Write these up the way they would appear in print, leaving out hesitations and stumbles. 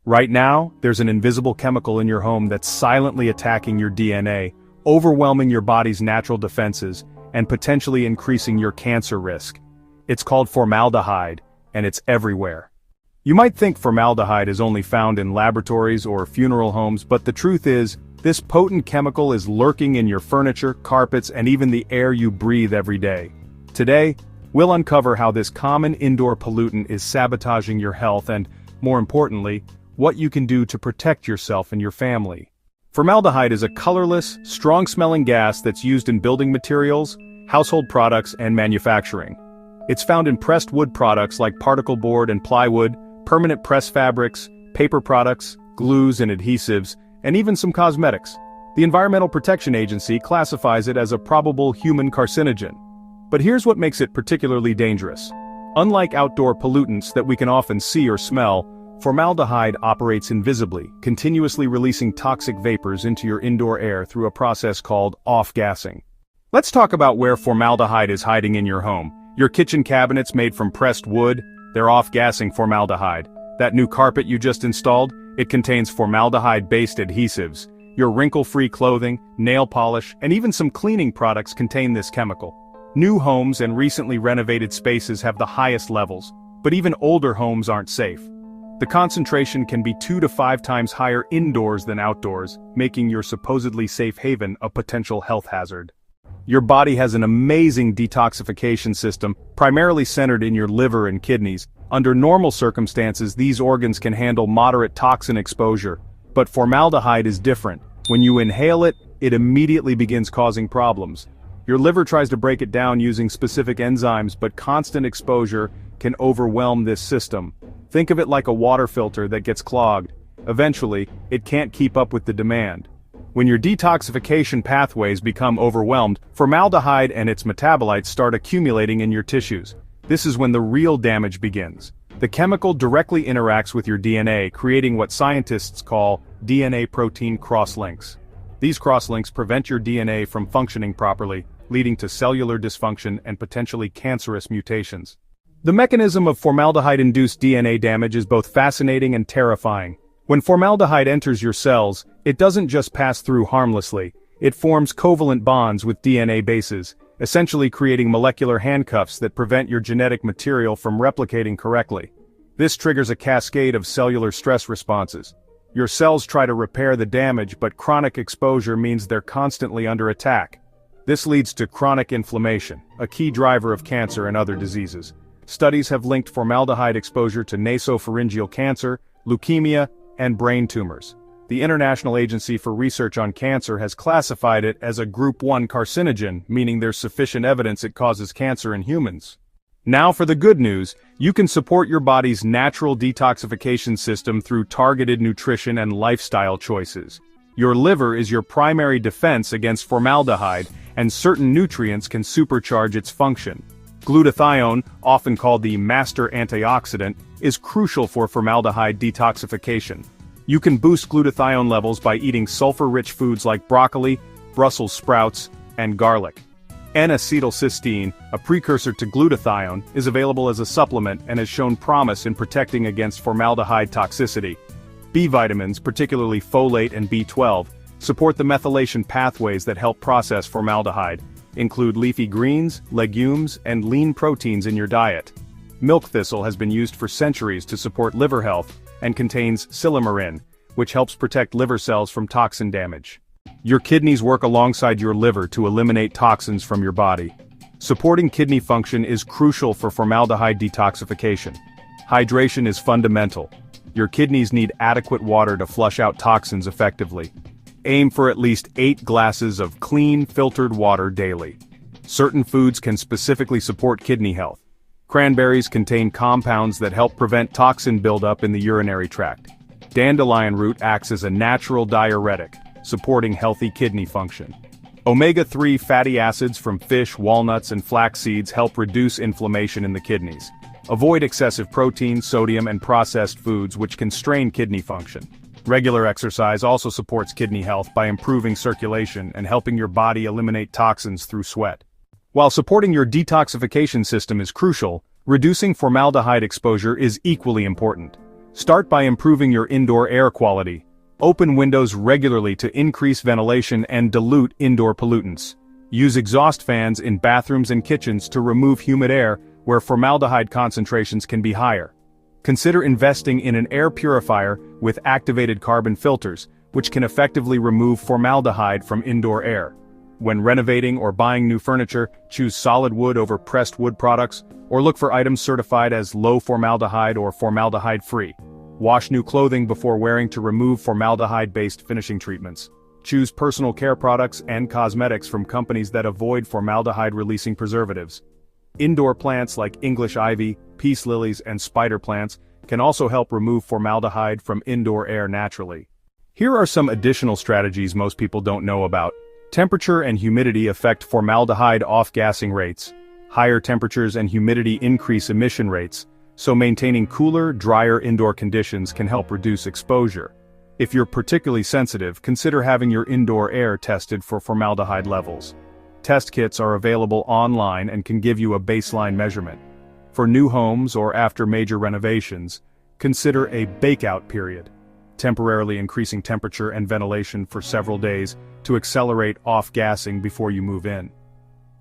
Right now, there's an invisible chemical in your home that's silently attacking your DNA, overwhelming your body's natural defenses, and potentially increasing your cancer risk. It's called formaldehyde, and it's everywhere. You might think formaldehyde is only found in laboratories or funeral homes, but the truth is, this potent chemical is lurking in your furniture, carpets, and even the air you breathe every day. Today, we'll uncover how this common indoor pollutant is sabotaging your health and, more importantly, what you can do to protect yourself and your family. Formaldehyde is a colorless, strong-smelling gas that's used in building materials, household products, and manufacturing. It's found in pressed wood products like particle board and plywood, permanent press fabrics, paper products, glues and adhesives, and even some cosmetics. The Environmental Protection Agency classifies it as a probable human carcinogen. But here's what makes it particularly dangerous. Unlike outdoor pollutants that we can often see or smell, formaldehyde operates invisibly, continuously releasing toxic vapors into your indoor air through a process called off-gassing. Let's talk about where formaldehyde is hiding in your home. Your kitchen cabinets made from pressed wood, they're off-gassing formaldehyde. That new carpet you just installed, it contains formaldehyde-based adhesives. Your wrinkle-free clothing, nail polish, and even some cleaning products contain this chemical. New homes and recently renovated spaces have the highest levels, but even older homes aren't safe. The concentration can be 2 to 5 times higher indoors than outdoors, making your supposedly safe haven a potential health hazard. Your body has an amazing detoxification system, primarily centered in your liver and kidneys. Under normal circumstances, these organs can handle moderate toxin exposure, but formaldehyde is different. When you inhale it, it immediately begins causing problems. Your liver tries to break it down using specific enzymes, but constant exposure can overwhelm this system. Think of it like a water filter that gets clogged. Eventually, it can't keep up with the demand. When your detoxification pathways become overwhelmed, formaldehyde and its metabolites start accumulating in your tissues. This is when the real damage begins. The chemical directly interacts with your DNA, creating what scientists call DNA-protein crosslinks. These crosslinks prevent your DNA from functioning properly, leading to cellular dysfunction and potentially cancerous mutations. The mechanism of formaldehyde-induced DNA damage is both fascinating and terrifying. When formaldehyde enters your cells, it doesn't just pass through harmlessly, it forms covalent bonds with DNA bases, essentially creating molecular handcuffs that prevent your genetic material from replicating correctly. This triggers a cascade of cellular stress responses. Your cells try to repair the damage, but chronic exposure means they're constantly under attack. This leads to chronic inflammation, a key driver of cancer and other diseases. Studies have linked formaldehyde exposure to nasopharyngeal cancer, leukemia, and brain tumors. The International Agency for Research on Cancer has classified it as a Group 1 carcinogen, meaning there's sufficient evidence it causes cancer in humans. Now for the good news, you can support your body's natural detoxification system through targeted nutrition and lifestyle choices. Your liver is your primary defense against formaldehyde, and certain nutrients can supercharge its function. Glutathione, often called the master antioxidant, is crucial for formaldehyde detoxification. You can boost glutathione levels by eating sulfur-rich foods like broccoli, Brussels sprouts, and garlic. N-acetylcysteine, a precursor to glutathione, is available as a supplement and has shown promise in protecting against formaldehyde toxicity. B vitamins, particularly folate and B12, support the methylation pathways that help process formaldehyde. Include leafy greens, legumes, and lean proteins in your diet. Milk thistle has been used for centuries to support liver health and contains silymarin, which helps protect liver cells from toxin damage. Your kidneys work alongside your liver to eliminate toxins from your body. Supporting kidney function is crucial for formaldehyde detoxification. Hydration is fundamental. Your kidneys need adequate water to flush out toxins effectively. Aim for at least 8 glasses of clean, filtered water daily. Certain foods can specifically support kidney health. Cranberries contain compounds that help prevent toxin buildup in the urinary tract. Dandelion root acts as a natural diuretic, supporting healthy kidney function. Omega-3 fatty acids from fish, walnuts, and flax seeds help reduce inflammation in the kidneys. Avoid excessive protein, sodium, and processed foods which can strain kidney function. Regular exercise also supports kidney health by improving circulation and helping your body eliminate toxins through sweat. While supporting your detoxification system is crucial, reducing formaldehyde exposure is equally important. Start by improving your indoor air quality. Open windows regularly to increase ventilation and dilute indoor pollutants. Use exhaust fans in bathrooms and kitchens to remove humid air where formaldehyde concentrations can be higher. Consider investing in an air purifier with activated carbon filters, which can effectively remove formaldehyde from indoor air. When renovating or buying new furniture, choose solid wood over pressed wood products, or look for items certified as low formaldehyde or formaldehyde-free. Wash new clothing before wearing to remove formaldehyde-based finishing treatments. Choose personal care products and cosmetics from companies that avoid formaldehyde-releasing preservatives. Indoor plants like English ivy, peace lilies, and spider plants can also help remove formaldehyde from indoor air naturally. Here are some additional strategies most people don't know about. Temperature and humidity affect formaldehyde off-gassing rates. Higher temperatures and humidity increase emission rates, so maintaining cooler, drier indoor conditions can help reduce exposure. If you're particularly sensitive, consider having your indoor air tested for formaldehyde levels. Test kits are available online and can give you a baseline measurement. For new homes or after major renovations, consider a bake-out period, temporarily increasing temperature and ventilation for several days to accelerate off-gassing before you move in.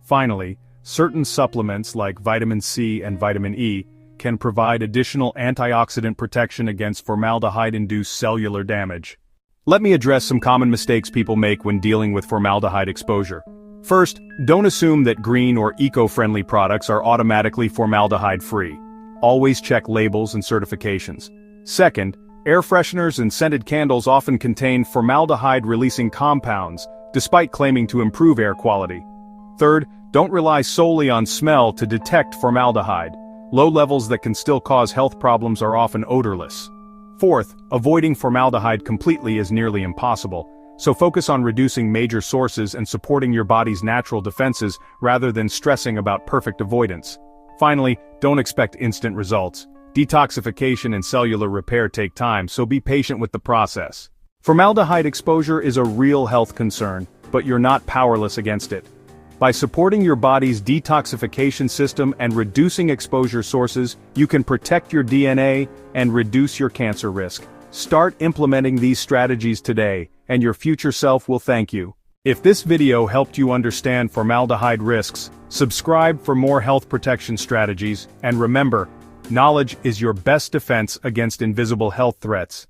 Finally, certain supplements like vitamin C and vitamin E can provide additional antioxidant protection against formaldehyde-induced cellular damage. Let me address some common mistakes people make when dealing with formaldehyde exposure. First, don't assume that green or eco-friendly products are automatically formaldehyde-free. Always check labels and certifications. Second, air fresheners and scented candles often contain formaldehyde-releasing compounds, despite claiming to improve air quality. Third, don't rely solely on smell to detect formaldehyde. Low levels that can still cause health problems are often odorless. Fourth, avoiding formaldehyde completely is nearly impossible, so focus on reducing major sources and supporting your body's natural defenses rather than stressing about perfect avoidance. Finally, don't expect instant results. Detoxification and cellular repair take time, so be patient with the process. Formaldehyde exposure is a real health concern, but you're not powerless against it. By supporting your body's detoxification system and reducing exposure sources, you can protect your DNA and reduce your cancer risk. Start implementing these strategies today, and your future self will thank you. If this video helped you understand formaldehyde risks, subscribe for more health protection strategies, and remember, knowledge is your best defense against invisible health threats.